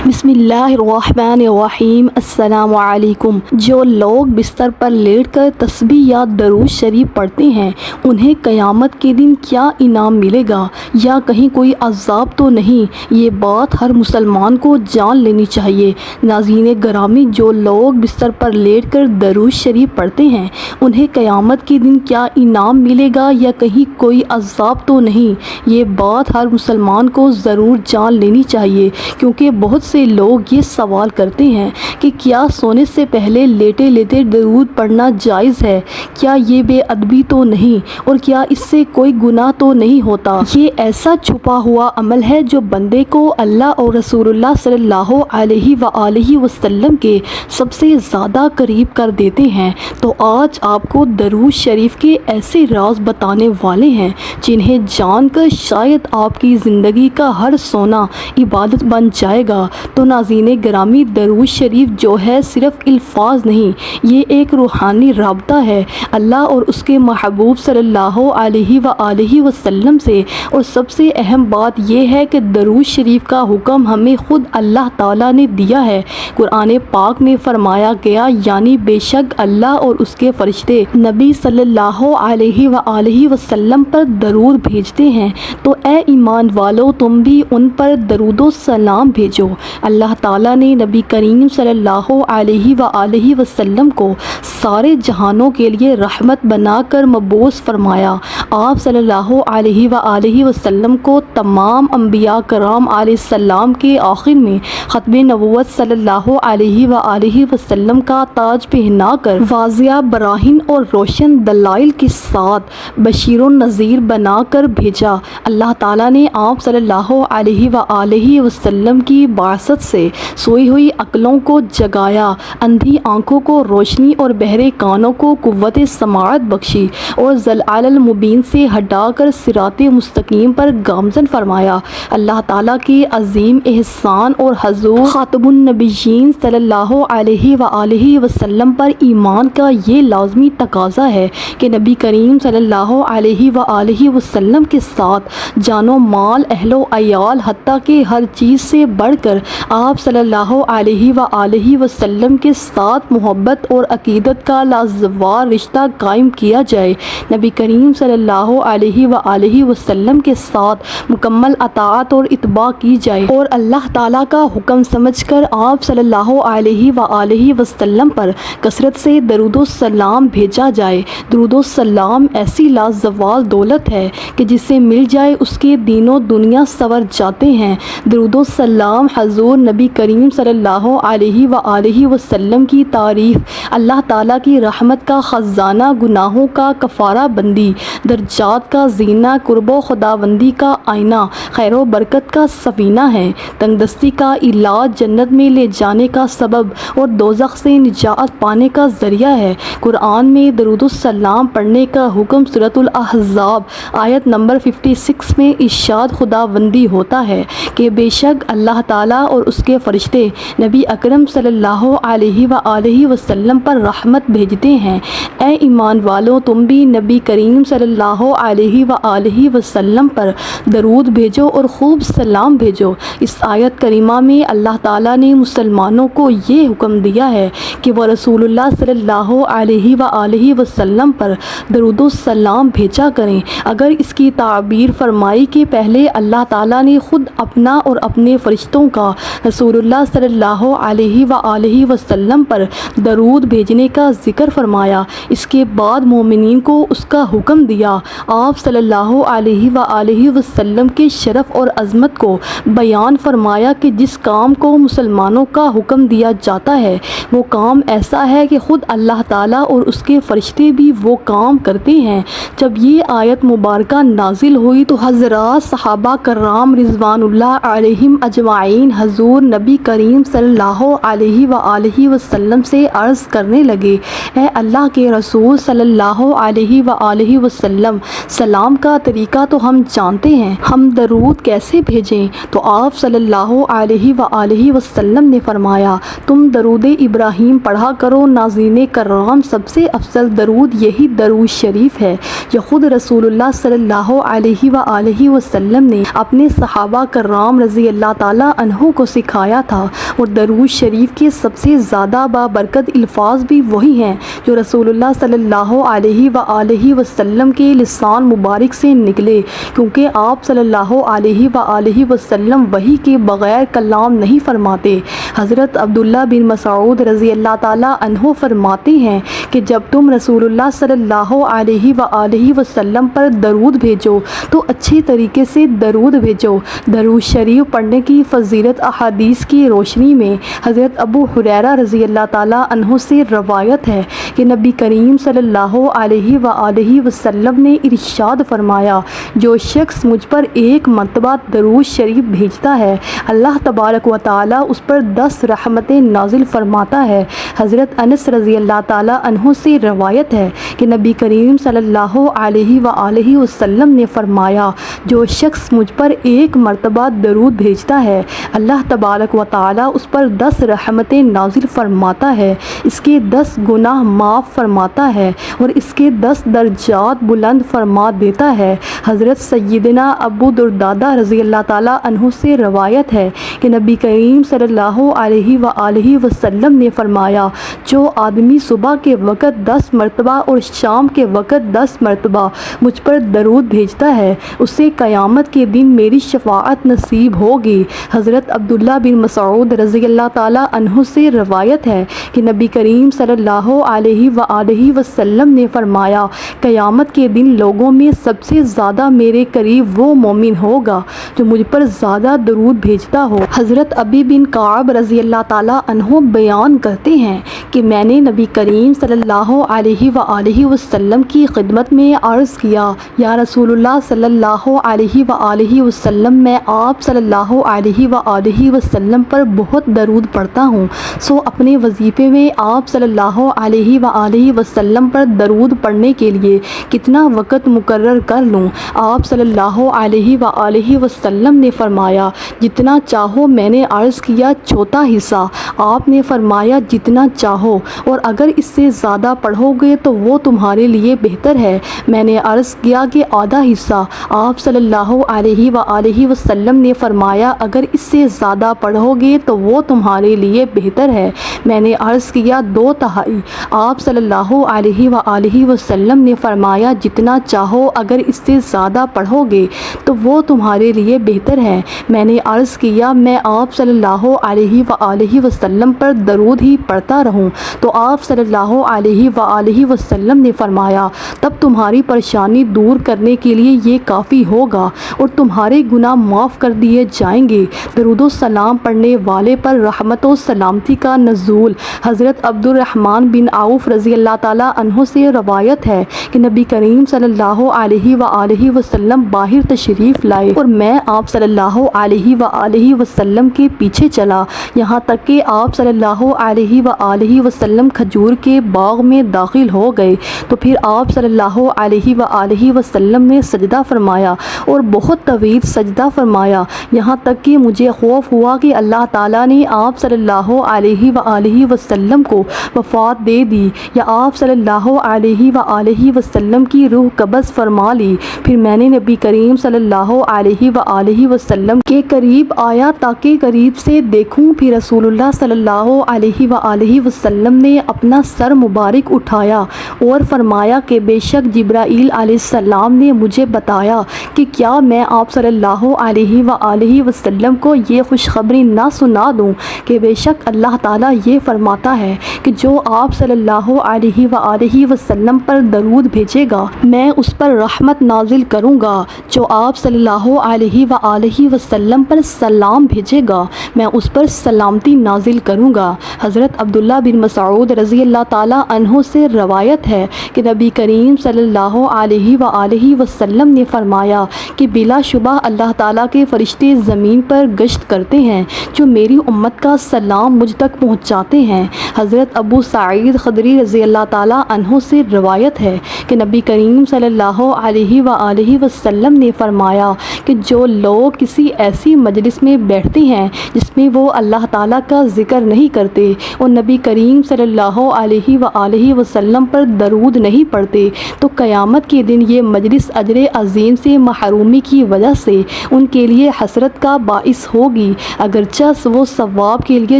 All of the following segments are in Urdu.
بسم اللہ الرحمن الرحیم۔ السلام علیکم۔ جو لوگ بستر پر لیٹ کر تسبیح یا درود شریف پڑھتے ہیں انہیں قیامت کے دن کیا انعام ملے گا یا کہیں کوئی عذاب تو نہیں، یہ بات ہر مسلمان کو جان لینی چاہیے۔ ناظرین گرامی، جو لوگ بستر پر لیٹ کر درود شریف پڑھتے ہیں انہیں قیامت کے دن کیا انعام ملے گا یا کہیں کوئی عذاب تو نہیں، یہ بات ہر مسلمان کو ضرور جان لینی چاہیے، کیونکہ بہت سے لوگ یہ سوال کرتے ہیں کہ کیا سونے سے پہلے لیٹے لیٹے درود پڑھنا جائز ہے؟ کیا یہ بے ادبی تو نہیں؟ اور کیا اس سے کوئی گناہ تو نہیں ہوتا؟ یہ ایسا چھپا ہوا عمل ہے جو بندے کو اللہ اور رسول اللہ صلی اللہ علیہ وآلہ وسلم کے سب سے زیادہ قریب کر دیتے ہیں۔ تو آج آپ کو درود شریف کے ایسے راز بتانے والے ہیں جنہیں جان کر شاید آپ کی زندگی کا ہر سونا عبادت بن جائے گا۔ تو ناظرین گرامی، درود شریف جو ہے صرف الفاظ نہیں، یہ ایک روحانی رابطہ ہے اللہ اور اس کے محبوب صلی اللہ علیہ وآلہ وسلم سے۔ اور سب سے اہم بات یہ ہے کہ درود شریف کا حکم ہمیں خود اللہ تعالیٰ نے دیا ہے۔ قرآن پاک میں فرمایا گیا، یعنی بے شک اللہ اور اس کے فرشتے نبی صلی اللہ علیہ وآلہ وسلم پر درود بھیجتے ہیں، تو اے ایمان والو تم بھی ان پر درود و سلام بھیجو۔ اللہ تعالیٰ نے نبی کریم صلی اللہ علیہ وآلہ وسلم کو سارے جہانوں کے لیے رحمت بنا کر مبعوث فرمایا۔ آپ صلی اللہ علیہ وآلہ وسلم کو تمام انبیاء کرام علیہ السلام کے آخر میں ختم نبوت صلی اللہ علیہ وآلہ وسلم کا تاج پہنا کر واضح براہین اور روشن دلائل کے ساتھ بشیر و نذیر بنا کر بھیجا۔ اللہ تعالیٰ نے آپ صلی اللہ علیہ وآلہ وسلم کی بعثت سے سوئی ہوئی عقلوں کو جگایا، اندھی آنکھوں کو روشنی اور بہرے کانوں کو قوت سماعت بخشی، اور ضلال المبین سے ہٹا کر صراط مستقیم پر گامزن فرمایا۔ اللہ تعالیٰ کے عظیم احسان اور حضور خاتم النبیین صلی اللہ علیہ وآلہ وسلم پر ایمان کا یہ لازمی تقاضا ہے کہ نبی کریم صلی اللہ علیہ وآلہ وسلم کے ساتھ جان و مال، اہل و عیال، حتیٰ کہ ہر چیز سے بڑھ کر آپ صلی اللہ علیہ وآلہ وسلم کے ساتھ محبت اور عقیدت کا لازوال رشتہ قائم کیا جائے۔ نبی کریم صلی اللہ علیہ وآلہ وسلم کے ساتھ مکمل اطاعت اور اتباع کی جائے، اور اللہ تعالیٰ کا حکم سمجھ کر آپ صلی اللہ علیہ وآلہ وسلم پر کثرت سے درود و سلام بھیجا جائے۔ درود و سلام ایسی لازوال دولت ہے کہ جسے مل جائے اس کے دین و دنیا سنور جاتے ہیں۔ درود و سلام حضور نبی کریم صلی اللہ علیہ وآلہ وسلم کی تعریف، اللہ تعالیٰ کی رحمت کا خزانہ، گناہوں کا کفارہ بندی، درجات کا زینہ، قرب و خداوندی کا آئینہ، خیر و برکت کا سفینہ ہے، تنگ دستی کا علاج، جنت میں لے جانے کا سبب اور دوزخ سے نجات پانے کا ذریعہ ہے۔ قرآن میں درود السلام پڑھنے کا حکم سورۃ الاحزاب آیت نمبر 56 میں ارشاد خداوندی ہوتا ہے کہ بے شک اللہ تعالیٰ اور اس کے فرشتے نبی اکرم صلی اللہ علیہ وآلہ وسلم پر رحمت بھیجتے ہیں۔ اے ایمان والو تم بھی نبی کریم صلی اللہ علیہ وآلہ وسلم پر درود بھیجو اور خوب سلام بھیجو۔ اس آیت کریمہ میں اللہ تعالیٰ نے مسلمانوں کو یہ حکم دیا ہے کہ وہ رسول اللہ صلی اللہ علیہ وآلہ وسلم پر درود و سلام بھیجا کریں۔ اگر اس کی تعبیر فرمائی کہ پہلے اللہ تعالیٰ نے خود اپنا اور اپنے فرشتوں کا رسول اللہ صلی اللہ علیہ وآلہ وسلم پر درود بھیجنے کا ذکر فرمایا، اس کے بعد مومنین کو اس کا حکم دیا۔ آپ صلی اللہ علیہ وآلہ وسلم کے شرف اور عظمت کو بیان فرمایا کہ جس کام کو مسلمانوں کا حکم دیا جاتا ہے وہ کام ایسا ہے کہ خود اللہ تعالیٰ اور اس کے فرشتے بھی وہ کام کرتے ہیں۔ جب یہ آیت مبارکہ نازل ہوئی تو حضرات صحابہ کرام رضوان اللہ علیہم اجمعین حضور نبی کریم صلی اللہ علیہ وآلہ وسلم سے عرض کرنے لگے، اے اللہ کے رسول صلی اللہ علیہ وآلہ وسلم، سلام کا طریقہ تو ہم جانتے ہیں، ہم درود کیسے بھیجیں؟ تو آپ صلی اللہ علیہ وآلہ وسلم نے فرمایا، تم درود ابراہیم پڑھا کرو، ناظرین کرام سب سے افضل درود یہی درود شریف ہے۔ یہ خود رسول اللہ صلی اللہ علیہ وآلہ وسلم نے اپنے صحابہ کرام رضی اللہ تعالیٰ عنہ کو سکھایا تھا، اور درود شریف کے سب سے زیادہ بابرکت الفاظ بھی وہی ہیں جو رسول اللہ صلی اللہ علیہ وآلہ وسلم کے لسان مبارک سے نکلے، کیونکہ آپ صلی اللہ علیہ وآلہ وسلم وحی کے بغیر کلام نہیں فرماتے۔ حضرت عبداللہ بن مسعود رضی اللہ تعالیٰ عنہ فرماتے ہیں کہ جب تم رسول اللہ صلی اللہ علیہ وآلہ وسلم پر درود بھیجو تو اچھے طریقے سے درود بھیجو۔ درود شریف پڑھنے کی فضیلت احادیث کی روشنی میں حضرت ابو ہریرہ رضی اللہ تعالیٰ عنہ سے روایت ہے کہ نبی کریم صلی اللہ علیہ وآلہ وسلم نے ارشاد فرمایا، جو شخص مجھ پر ایک مرتبہ درود شریف بھیجتا ہے اللہ تبارک و تعالیٰ اس پر 10 رحمتیں نازل فرماتا ہے۔ حضرت انس رضی اللہ تعالیٰ عنہ سے روایت ہے کہ نبی کریم صلی اللہ علیہ وآلہ وسلم نے فرمایا، جو شخص مجھ پر ایک مرتبہ درود بھیجتا ہے اللہ تبارک و تعالیٰ اس پر 10 رحمتیں نازل فرماتا ہے، اس کے 10 گناہ معاف فرماتا ہے اور اس کے 10 درجات بلند فرما دیتا ہے۔ حضرت سیدنا ابو درداء رضی اللہ تعالیٰ عنہ سے روایت ہے کہ نبی کریم صلی اللہ علیہ وآلہ وسلم نے فرمایا، جو آدمی صبح کے وقت 10 مرتبہ اور شام کے وقت 10 مرتبہ مجھ پر درود بھیجتا ہے اسے قیامت کے دن میری شفاعت نصیب ہوگی۔ حضرت عبداللہ بن مسعود رضی اللہ تعالیٰ عنہ سے روایت ہے کہ نبی کریم صلی اللہ علیہ وآلہ وسلم نے فرمایا، قیامت کے دن لوگوں میں سب سے زیادہ میرے قریب وہ مومن ہوگا جو مجھ پر زیادہ درود بھیجتا ہو۔ حضرت ابی بن کعب رضی اللہ تعالیٰ عنہ بیان کرتے ہیں کہ میں نے نبی کریم صلی اللہ علیہ وآلہ وسلم کی خدمت میں عرض کیا، یا رسول اللہ صلی اللہ علیہ وآلہ وسلم، میں آپ صلی اللہ علیہ وآلہ وسلم پر بہت درود پڑھتا ہوں، سو اپنے وظیفے میں آپ صلی اللہ علیہ وآلہ وسلم پر درود پڑھنے کے لیے کتنا وقت مقرر کر لوں؟ آپ صلی اللہ علیہ وآلہ وسلم نے فرمایا، جتنا چاہو۔ میں نے عرض کیا، چوتھا حصہ؟ آپ نے فرمایا، جتنا چاہو، اور اگر اس سے زیادہ پڑھو گے تو وہ تمہارے لیے بہتر ہے۔ میں نے عرض کیا کہ آدھا حصہ؟ آپ صلی اللہ علیہ وآلہ وسلم نے فرمایا، اگر اس سے زیادہ پڑھو گے تو وہ تمہارے لیے بہتر ہے۔ میں نے عرض کیا، 2/3؟ آپ صلی اللہ علیہ وآلہ وسلم نے فرمایا، جتنا چاہو، اگر اس سے زیادہ پڑھو گے تو وہ تمہارے لیے بہتر ہے۔ میں نے عرض کیا، میں آپ صلی اللہ علیہ وآلہ وسلم پر درود ہی پڑھتا رہوں؟ تو آپ صلی اللہ علیہ وآلہ وسلم نے فرمایا، تب تمہاری پریشانی دور کرنے کے لیے یہ کافی ہوگا اور تمہارے گناہ معاف کر دیے جائیں گے۔ درود و سلام پڑھنے والے پر رحمت و سلامتی کا نزول۔ حضرت عبد الرحمن بن عوف رضی اللہ تعالیٰ عنہ سے روایت ہے کہ نبی کریم صلی اللہ علیہ وآلہ وسلم باہر تشریف لائے اور میں آپ صلی اللہ علیہ وآلہ وسلم کے پیچھے چلا، یہاں تک کہ آپ صلی اللہ علیہ وآلہ وسلم کھجور کے باغ میں داخل ہو گئے، تو پھر آپ صلی اللہ علیہ وآلہ وسلم نے سجدہ فرمایا اور بہت طویل سجدہ فرمایا، یہاں تک کہ مجھے خوف ہوا کہ اللہ تعالیٰ نے آپ صلی اللہ علیہ وآلہ وسلم کو وفات دے دی یا آپ صلی اللہ علیہ وآلہ وسلم کی روح قبض فرما لی۔ پھر میں نے نبی کریم صلی اللہ علیہ وآلہ وسلم کے قریب آیا تاکہ قریب سے دیکھوں، پھر رسول اللہ صلی اللہ علیہ وآلہ وسلم نے اپنا سر مبارک اٹھایا اور فرمایا کہ بے شک جبرائیل علیہ السلام نے مجھے بتایا کہ کیا میں آپ صلی اللہ علیہ وآلہ وسلم کو یہ خوشخبری نہ سنا دوں کہ بے شک اللہ تعالیٰ یہ فرماتا ہے کہ جو آپ صلی اللہ علیہ وآلہ وسلم پر درود بھیجے گا میں اس پر رحمت نازل کروں گا، جو آپ صلی اللہ علیہ وآلہ وسلم پر سلام بھیجے گا میں اس پر سلامتی نازل کروں گا۔ حضرت عبد عبداللہ بن مسعود رضی اللہ تعالیٰ عنہ سے روایت ہے کہ نبی کریم صلی اللہ علیہ وآلہ وسلم نے فرمایا کہ بلا شبہ اللہ تعالیٰ کے فرشتے زمین پر گشت کرتے ہیں جو میری امت کا سلام مجھ تک پہنچاتے ہیں۔ حضرت ابو سعید خدری رضی اللہ تعالیٰ عنہ سے روایت ہے کہ نبی کریم صلی اللہ علیہ وآلہ وسلم نے فرمایا کہ جو لوگ کسی ایسی مجلس میں بیٹھتے ہیں جس میں وہ اللہ تعالیٰ کا ذکر نہیں کرتے اور نبی کریم صلی اللہ علیہ وآلہ وسلم پر درود نہیں پڑھتے تو قیامت کے دن یہ مجلس اجر عظیم سے محرومی کی وجہ سے ان کے لیے حسرت کا باعث ہوگی، اگرچہ وہ ثواب کے لیے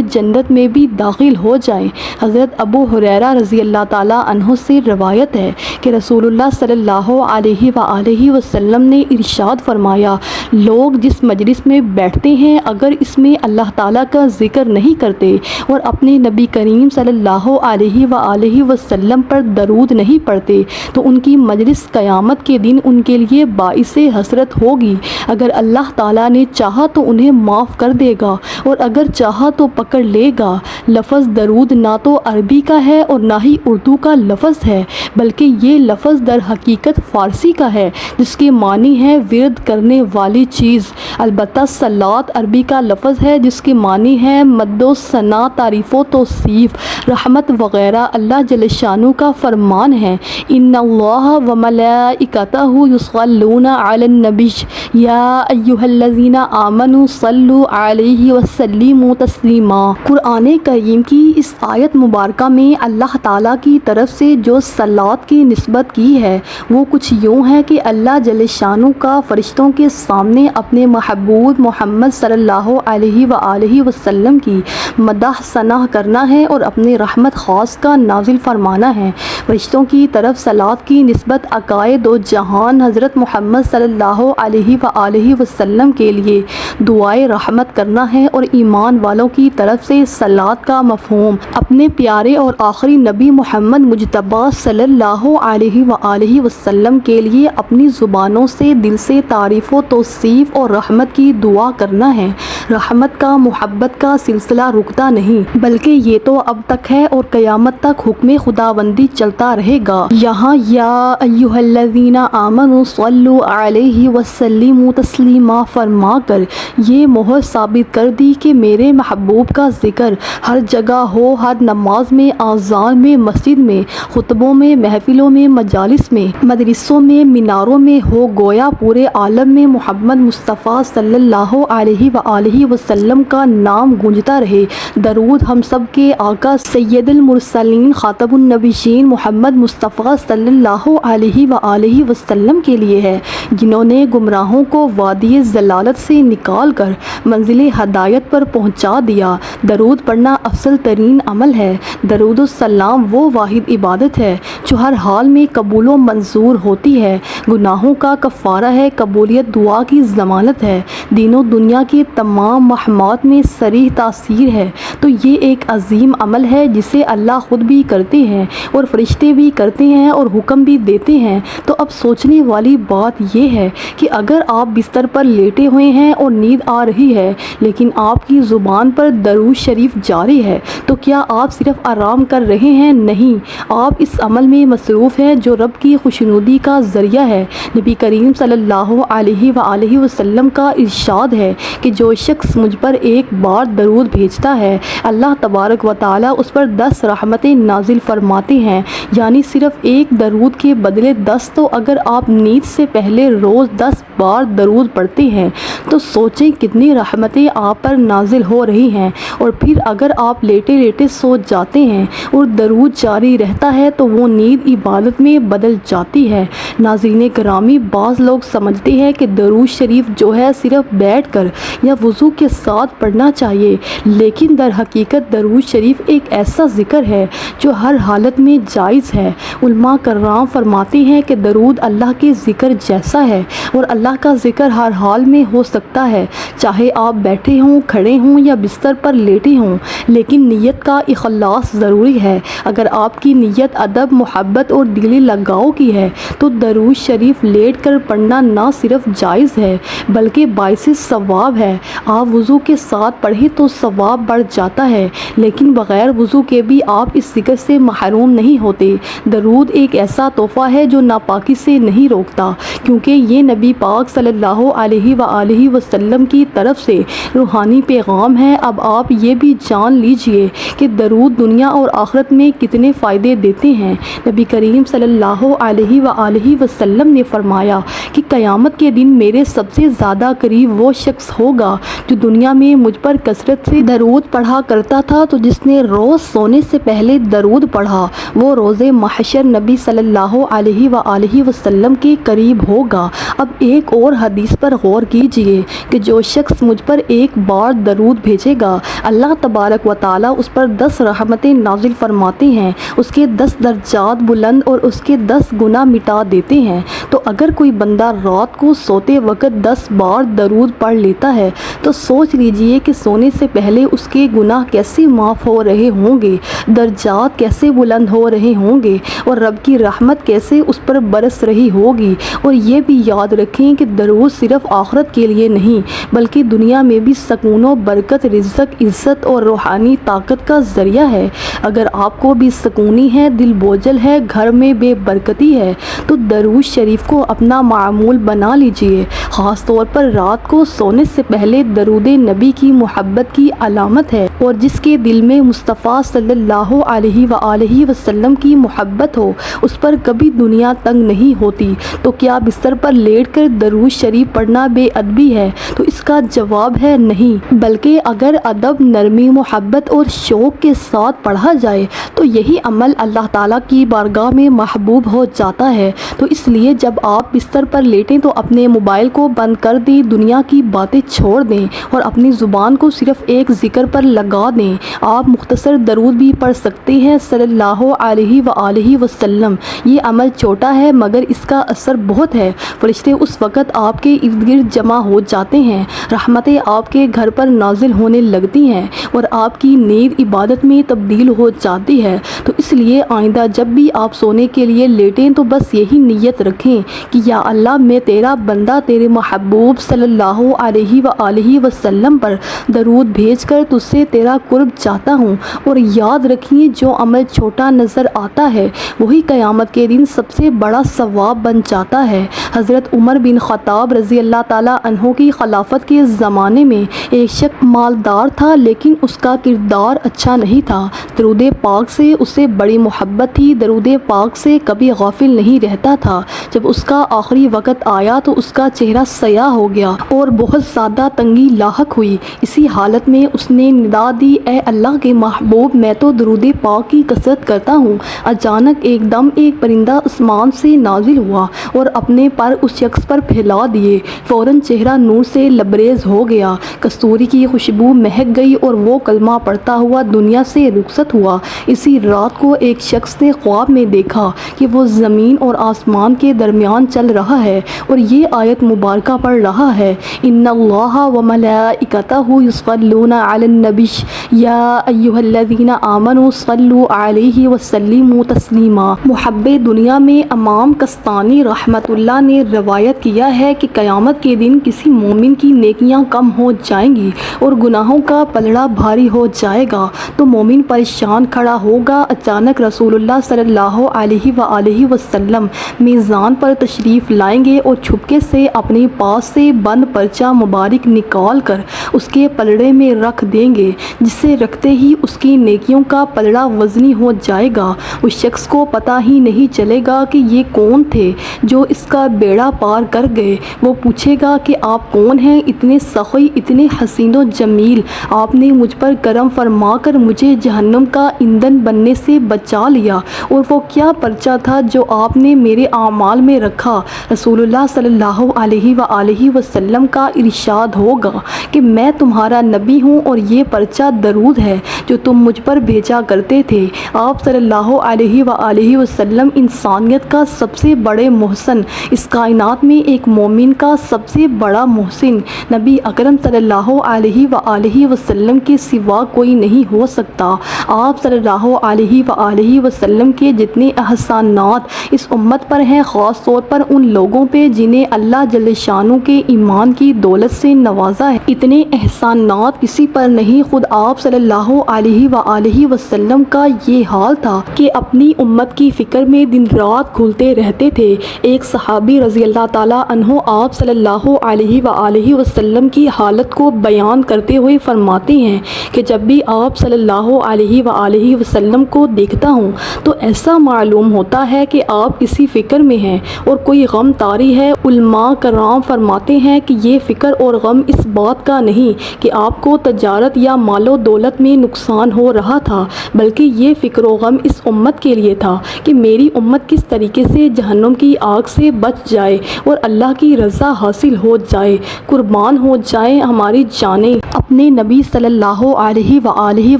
جنت میں بھی داخل ہو جائیں۔ حضرت ابو ہریرہ رضی اللہ تعالیٰ عنہ سے روایت ہے کہ رسول اللہ صلی اللہ علیہ وآلہ وسلم نے ارشاد فرمایا، لوگ جس مجلس میں بیٹھتے ہیں اگر اس میں اللہ تعالیٰ کا ذکر نہیں کرتے اور اپنے نبی کریم صلی اللہ علیہ وآلہ وسلم پر درود نہیں پڑھتے تو ان کی مجلس قیامت کے دن ان کے لیے باعث حسرت ہوگی۔ اگر اللہ تعالیٰ نے چاہا تو انہیں معاف کر دے گا اور اگر چاہا تو پکڑ لے گا۔ لفظ درود نہ تو عربی کا ہے اور نہ ہی اردو کا لفظ ہے، بلکہ یہ لفظ در حقیقت فارسی کا ہے جس کے معنی ہے ورد کرنے والی چیز۔ البتہ صلاۃ عربی کا لفظ ہے جس کے معنی ہے مد و ثنا، تعریف و توصیف، رحمت وغیرہ۔ اللہ جل شانہ کا فرمان ہے، ان اللہ وملائکتہ یصلون علی النبی یا ایھا الذین آمنوا صلوا علیہ وسلموا تسلیما۔ قرآن کریم کی اس آیت مبارکہ میں اللہ تعالیٰ کی طرف سے جو صلاۃ کی نسبت کی ہے وہ کچھ یوں ہے کہ اللہ جل شانہ کا فرشتوں کے سامنے اپنے محبوب محمد صلی اللہ علیہ وآلہ وسلم کی مدح ثنا کرنا ہے اور اپنے رحمت خاص کا نازل فرمانا ہے۔ فرشتوں کی طرف صلاۃ کی نسبت عقائد و جہان حضرت محمد صلی اللہ علیہ وآلہ وسلم کے لیے دعائے رحمت کرنا ہے اور ایمان والوں کی طرف سے صلاۃ کا مفہوم اپنے پیارے اور آخری نبی محمد مجتبی صلی اللہ علیہ وآلہ وسلم کے لیے اپنی زبانوں سے دل سے تعریف و توصیف اور رحمت کی دعا کرنا ہے۔ رحمت کا، محبت کا سلسلہ رکتا نہیں بلکہ یہ تو اب تک ہے اور قیامت تک حکم خداوندی چلتا رہے گا۔ یہاں یا ایھا الذین آمنوا صلوا علیہ وسلموا تسلیما فرما کر یہ مہر ثابت کر دی کہ میرے محبوب کا ذکر ہر جگہ ہو، ہر نماز میں، اذان میں، مسجد میں، خطبوں میں، محفلوں میں، مجالس میں، مدرسوں میں، میناروں میں ہو، گویا پورے عالم میں محمد مصطفیٰ صلی اللہ علیہ وآلہ وسلم کا نام گونجتا رہے۔ درود ہم سب کے آقا سید المرسلین خاتم النبیین محمد مصطفیٰ صلی اللہ علیہ وآلہ وسلم کے لیے ہے، جنہوں نے گمراہوں کو وادی ضلالت سے نکال کر منزل ہدایت پر پہنچا دیا۔ درود پڑھنا افضل ترین عمل ہے۔ درود السلام وہ واحد عبادت ہے جو ہر حال میں قبول و منظور ہوتی ہے، گناہوں کا کفارہ ہے، قبولیت دعا کی ضمانت ہے، دین و دنیا کے تمام محمات میں صریح تاثیر ہے۔ تو یہ ایک عظیم عمل ہے جسے اللہ خود بھی کرتے ہیں اور فرشتے بھی کرتے ہیں اور حکم بھی دیتے ہیں۔ تو اب سوچنے والی بات یہ ہے کہ اگر آپ بستر پر لیٹے ہوئے ہیں اور نیند آ رہی ہے لیکن آپ کی زبان پر درود شریف جاری ہے تو کیا آپ صرف آرام کر رہے ہیں؟ نہیں، آپ اس عمل میں مصروف ہیں جو رب کی خوشنودی کا ذریعہ ہے۔ نبی کریم صلی اللہ علیہ وآلہ وسلم کا ارشاد ہے کہ جو شخص مجھ پر ایک بار درود بھیجتا ہے اللہ تبارک و تعالیٰ اس پر 10 رحمتیں نازل فرماتے ہیں، یعنی صرف ایک درود کے بدلے 10۔ تو اگر آپ نیند سے پہلے روز 10 بار درود پڑھتے ہیں تو سوچیں کتنی رحمتیں آپ پر نازل ہو رہی ہیں۔ اور پھر اگر آپ لیٹے لیٹے سو جاتے ہیں اور درود جاری رہتا ہے تو وہ نیند عبادت میں بدل جاتی ہے۔ ناظرین گرامی، بعض لوگ سمجھتے ہیں کہ درود شریف جو ہے صرف بیٹھ کر یا وضو کے ساتھ پڑھنا چاہیے، لیکن در حقیقت درود شریف ایک ایسا ذکر ہے جو ہر حالت میں جائز ہے۔ علماء کرام فرماتے ہیں کہ درود اللہ کے ذکر جیسا ہے اور اللہ کا ذکر ہر حال میں ہو سکتا ہے، چاہے آپ بیٹھے ہوں، کھڑے ہوں یا بستر پر لیٹے ہوں، لیکن نیت کا اخلاص ضروری ہے۔ اگر آپ کی نیت ادب، محبت اور دلی لگاؤ کی ہے تو درود شریف لیٹ کر پڑھنا نہ صرف جائز ہے بلکہ باعث ثواب ہے۔ آپ وضو کے ساتھ پڑھیں تو ثواب بڑھ جاتا ہے، لیکن بغیر وضو کے بھی آپ اس ذکر سے محروم نہیں ہوتے۔ درود ایک ایسا تحفہ ہے جو ناپاکی سے نہیں روکتا، کیونکہ یہ نبی پاک صلی اللہ علیہ وآلہ وسلم کی طرف سے روحانی پیغام ہے۔ اب آپ یہ بھی جان لیجئے کہ درود دنیا اور آخرت میں کتنے فائدے دیتے ہیں۔ نبی کریم صلی اللہ علیہ وآلہ وسلم نے فرمایا کہ قیامت کے دن میرے سب سے زیادہ قریب وہ شخص ہوگا جو دنیا میں مجھ پر کثرت سے درود پڑھا کرتا تھا، تو جس نے روز سونے سے پہلے درود پڑھا وہ روز محشر نبی صلی اللہ علیہ وآلہ وسلم کے قریب ہوگا۔ اب ایک اور حدیث پر غور کیجئے کہ جو شخص مجھ پر ایک بار درود بھیجے گا اللہ تبارک و تعالی اس پر 10 رحمتیں نازل فرماتے ہیں، اس کے 10 درجات بلند اور اس کے 10 گناہ مٹا دیتے ہیں۔ تو اگر کوئی بندہ رات کو سوتے وقت 10 بار درود پڑھ لیتا ہے تو سوچ لیجئے کہ سونے سے پہلے اس کے گناہ کیسے معاف ہو رہے ہوں گے، درجات کیسے بلند ہو رہے ہوں گے اور رب کی رحمت کیسے اس پر برس رہی ہوگی۔ اور یہ بھی یاد رکھیں کہ درود صرف آخرت کے لیے نہیں بلکہ دنیا میں بھی سکون و برکت، رزق، عزت اور روحانی طاقت کا ذریعہ ہے۔ اگر آپ کو بھی سکونی ہے، دل بوجھل ہے، گھر میں بے برکتی ہے تو درود شریف کو اپنا معمول بنا لیجئے۔ خاص طور پر رات کو سونے سے پہلے درود نبی کی محبت کی علامت ہے، اور جس کے دل میں مصطفیٰ صلی اللہ علیہ وآلہ وسلم کی محبت ہو اس پر کبھی دنیا تنگ نہیں ہوتی۔ تو کیا بستر پر لیٹ کر درود شریف پڑھنا بے ادبی ہے؟ تو اس کا جواب ہے نہیں، بلکہ اگر ادب، نرمی، محبت اور شوق کے ساتھ پڑھا جائے تو یہی عمل اللہ تعالیٰ کی بارگاہ میں محبوب ہو جاتا ہے۔ تو اس لیے جب آپ بستر پر لیٹیں تو اپنے موبائل کو بند کر دیں، دنیا کی باتیں چھوڑ دیں اور اپنی زبان کو صرف ایک ذکر پر لگا دیں۔ آپ مختصر درود بھی پڑھ سکتے ہیں صلی اللہ علیہ وآلہ وسلم۔ یہ عمل چھوٹا ہے مگر اس کا اثر بہت ہے۔ فرشتے اس وقت آپ کے ارد گرد جمع ہو جاتے ہیں، رحمتیں آپ کے گھر پر نازل ہونے لگتی ہیں اور آپ کی نیند عبادت میں تبدیل ہو جاتی ہے۔ تو اس لیے آئندہ جب بھی آپ سونے کے لیے لیٹیں تو بس یہی نیت رکھیں کہ یا اللہ میں تیرا بندہ تیرے محبوب صلی اللہ علیہ وآلہ وسلم پر درود بھیج کر تجھ سے تیرا قرب چاہتا ہوں۔ اور یاد رکھیے جو عمل چھوٹا نظر آتا ہے وہی قیامت کے دن سب سے بڑا ثواب بن جاتا ہے۔ حضرت عمر بن خطاب رضی اللہ تعالیٰ عنہ کی خلافت کے زمانے میں ایک شخص مالدار تھا لیکن اس کا کردار اچھا نہیں تھا۔ درود پاک سے اسے بڑی محبت تھی، درود پاک سے کبھی غافل نہیں رہتا تھا۔ جب اس کا آخری وقت آیا تو اس کا چہرہ سیاہ ہو گیا اور بہت زیادہ تنگی لاحق ہوئی۔ اسی حالت میں اس نے ندا دی، اے اللہ کے محبوب میں تو درود پاک کی کثرت کرتا ہوں۔ اچانک ایک دم ایک پرندہ آسمان سے نازل ہوا اور اپنے پر اس شخص پر پھیلا دیے، فوراً چہرہ نور سے لبریز ہو گیا، کستوری کی خوشبو مہک گئی اور وہ کلمہ پڑھتا ہوا دنیا سے رخصت ہوا۔ اسی رات کو ایک شخص نے خواب میں دیکھا کہ وہ زمین اور آسمان کے درمیان چل رہا ہے اور یہ آیت مبارکہ پڑھ رہا ہے، ان اللہ وملائکتہ یصلون علی النبی یا ایھا الذین آمنوا صلوا علیہ وسلموا تسلیما۔ محب دنیا میں امام کستانی رحمۃ اللہ نے روایت کیا ہے کہ قیامت کے دن کسی مومن کی نیکیاں کم ہو جائیں گی اور گناہوں کا پلڑا بھاری ہو جائے گا تو مومن پریشان کھڑا ہوگا۔ اچانک رسول اللہ صلی اللہ علیہ وآلہ وسلم میزان پر تشریف لائیں گے اور چھپکے سے اپنے پاس سے بند پرچہ مبارک نکال کر اس کے پلڑے میں رکھ دیں گے، جسے رکھتے ہی اس کی نیکیوں کا پلڑا وزنی ہو جائے گا۔ اس شخص کو پتہ ہی نہیں چلے گا کہ یہ کون تھے جو اس کا بیڑا پار کر گئے۔ وہ پوچھے گا کہ آپ کون ہیں، اتنے سخی، اتنے حسین و جمیل، آپ نے مجھ پر کرم فرما کر مجھے جہنم کا ایندھن بننے سے بچا لیا، اور وہ کیا پرچہ تھا جو آپ نے میرے اعمال میں رکھا۔ رسول اللہ صلی اللہ علیہ وآلہ وسلم کا ارشاد ہوگا کہ میں تمہارا نبی ہوں اور یہ پرچہ درود ہے جو تم مجھ پر بھیجا کرتے تھے۔ آپ صلی اللہ علیہ وآلہ وسلم انسانیت کا سب سے بڑے محسن، اس کائنات میں ایک مومن کا سب سے بڑا محسن نبی اکرم صلی اللہ علیہ وآلہ وسلم کے سوا کوئی نہیں ہو سکتا۔ آپ صلی اللہ علیہ وآلہ وسلم کے کے جتنے احسانات اس امت پر ہیں، خاص طور پر ان لوگوں پہ جنہیں اللہ جل شانہ کے ایمان کی دولت سے نوازا ہے، اتنے احسانات کسی پر نہیں۔ خود آپ صلی اللہ علیہ وآلہ وسلم کا یہ حال تھا کہ اپنی امت کی فکر میں دن رات گھلتے رہتے تھے۔ ایک صحابی رضی اللہ تعالیٰ عنہ آپ صلی اللہ علیہ وآلہ وسلم کی حالت کو بیان کرتے ہوئے فرماتے ہیں کہ جب بھی آپ صلی اللہ علیہ وآلہ وسلم کو دیکھتا ہوں تو ایسا معلوم ہوتا ہے کہ آپ کسی فکر میں ہیں اور کوئی غم طاری ہے۔ علماء کرام فرماتے ہیں کہ یہ فکر اور غم اس بات کا نہیں کہ آپ کو تجارت یا مال و دولت میں نقصان ہو رہا تھا، بلکہ یہ فکر و غم اس امت کے لیے تھا کہ میری امت کس طریقے سے جہنم کی آگ سے بچ جائے اور اللہ کی رضا حاصل ہو جائے، قربان ہو جائیں ہماری جانیں۔ اپنے نبی صلی اللہ علیہ وآلہ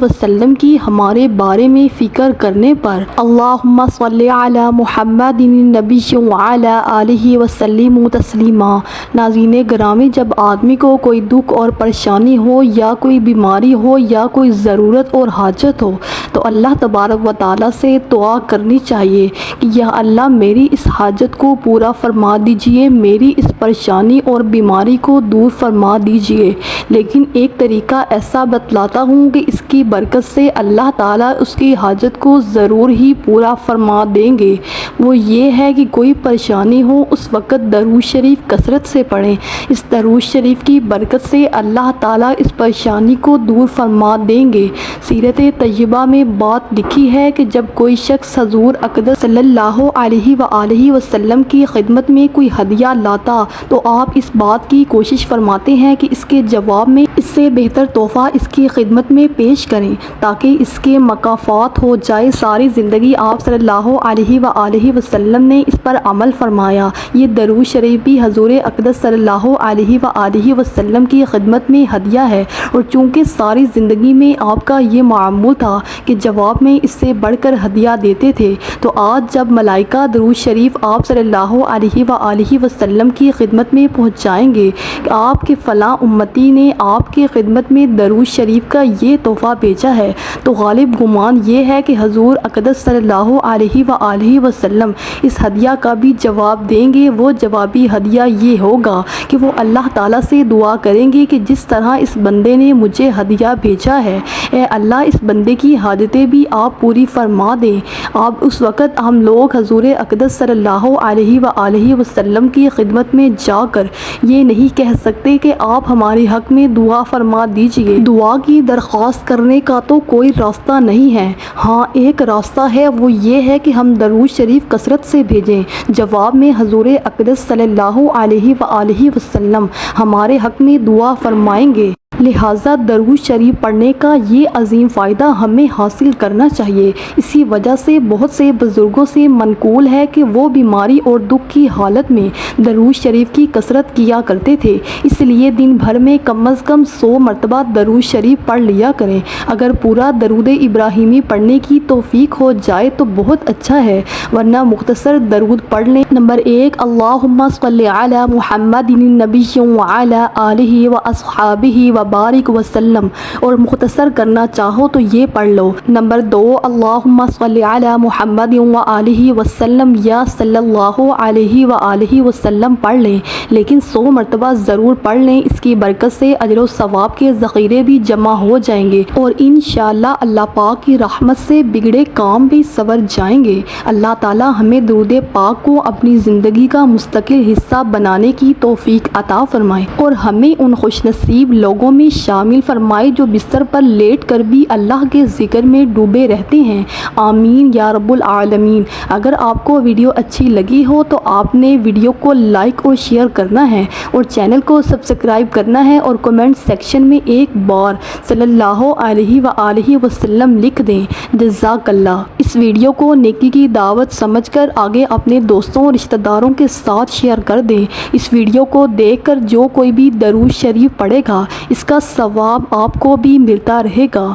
وسلم کی ہمارے بارے میں فکر کرنے پر اللہم صلی علی محمد النبی وعلی آلہ وسلم تسلیما۔ ناظرین گرامی، جب آدمی کو کوئی دکھ اور پریشانی ہو یا کوئی بیماری ہو یا کوئی ضرورت اور حاجت ہو تو اللہ تبارک و تعالیٰ سے دعا کرنی چاہیے کہ یا اللہ میری اس حاجت کو پورا فرما دیجئے، میری اس پریشانی اور بیماری کو دور فرما دیجئے۔ لیکن ایک طریقہ ایسا بتلاتا ہوں کہ اس کی برکت سے اللہ تعالیٰ اس کی حاجت کو ضرور ہی پورا فرما دیں گے۔ وہ یہ ہے کہ کوئی پریشانی ہو اس وقت درود شریف کثرت سے پڑھیں۔ اس درود شریف کی برکت سے اللہ تعالیٰ اس پریشانی کو دور فرما دیں گے۔ سیرت طیبہ میں بات لکھی ہے کہ جب کوئی شخص حضور اقدس صلی اللہ علیہ وآلہ وسلم کی خدمت میں کوئی ہدیہ لاتا تو آپ اس بات کی کوشش فرماتے ہیں کہ اس کے جواب میں اس سے بہتر تحفہ اس کی خدمت میں پیش کریں تاکہ اس کے مکافات ہو جائے۔ ساری زندگی آپ صلی اللہ علیہ وآلہ وسلم نے اس پر عمل فرمایا۔ یہ درود شریف بھی حضور اقدس صلی اللہ علیہ وآلہ وسلم کی خدمت میں ہدیہ ہے، اور چونکہ ساری زندگی میں آپ کا یہ معمول تھا کہ جواب میں اس سے بڑھ کر ہدیہ دیتے تھے، تو آج جب ملائکہ درود شریف آپ صلی اللہ علیہ وآلہ وسلم کی خدمت میں پہنچائیں گے کہ آپ کے فلاں امتی نے آپ کی خدمت میں درود شریف کا یہ تحفہ بھیجا ہے، تو غالب گمان یہ ہے کہ حضور اقدس صلی اللہ علیہ وآلہ وسلم اس ہدیہ کا بھی جواب دیں گے۔ وہ جوابی ہدیہ یہ ہوگا کہ وہ اللہ تعالیٰ سے دعا کریں گے کہ جس طرح اس بندے نے مجھے ہدیہ بھیجا ہے، اے اللہ اس بندے کی حاجتیں بھی آپ پوری فرما دیں۔ آپ اس وقت ہم لوگ حضور اقدس صلی اللہ علیہ وآلہ وسلم کی خدمت میں جا کر یہ نہیں کہہ سکتے کہ آپ ہمارے حق میں دعا فرما دیجئے۔ دعا کی درخواست کرنے کا تو کوئی راستہ نہیں ہے، ہاں ایک راستہ ہے، وہ یہ ہے کہ ہم درود شریف کثرت سے بھیجیں۔ جواب میں حضور اقدس صلی اللہ علیہ وآلہ وسلم ہمارے حق میں دعا فرمائیں گے۔ لہٰذا درود شریف پڑھنے کا یہ عظیم فائدہ ہمیں حاصل کرنا چاہیے۔ اسی وجہ سے بہت سے بزرگوں سے منقول ہے کہ وہ بیماری اور دکھ کی حالت میں درود شریف کی کثرت کیا کرتے تھے، اس لیے دن بھر میں کم از کم 100 مرتبہ درود شریف پڑھ لیا کریں۔ اگر پورا درود ابراہیمی پڑھنے کی توفیق ہو جائے تو بہت اچھا ہے، ورنہ مختصر درود پڑھ لیں۔ نمبر 1، اللہم صلی علی محمد النبی وعلی آلہ واصحابہ وبارک وسلم، اور مختصر کرنا چاہو تو یہ پڑھ لو۔ نمبر 2، اللہم صلی علی محمد وآلہ وسلم یا صلی اللہ علیہ وآلہ وسلم پڑھ لیں، لیکن 100 مرتبہ ضرور پڑھ لیں۔ اس کی برکت سے اجر و ثواب کے ذخیرے بھی جمع ہو جائیں گے، اور انشاءاللہ اللہ پاک کی رحمت سے بگڑے کام بھی سنور جائیں گے۔ اللہ تعالی ہمیں درود پاک کو اپنی زندگی کا مستقل حصہ بنانے کی توفیق عطا فرمائے، اور ہمیں ان خوش نصیب لوگوں میں شامل فرمائے جو بستر پر لیٹ کر بھی اللہ کے ذکر میں ڈوبے رہتے ہیں۔ آمین یا رب العالمین۔ اگر آپ کو ویڈیو اچھی لگی ہو تو آپ نے ویڈیو کو لائک اور شیئر کرنا ہے، اور چینل کو سبسکرائب کرنا ہے، اور کمنٹ سیکشن میں ایک بار صلی اللہ علیہ وآلہ وسلم لکھ دیں۔ جزاک اللہ۔ اس ویڈیو کو نیکی کی دعوت سمجھ کر آگے اپنے دوستوں اور رشتہ داروں کے ساتھ شیئر کر دیں۔ اس ویڈیو کو دیکھ کر جو کوئی بھی درود شریف پڑھے گا اس کا ثواب آپ کو بھی ملتا رہے گا۔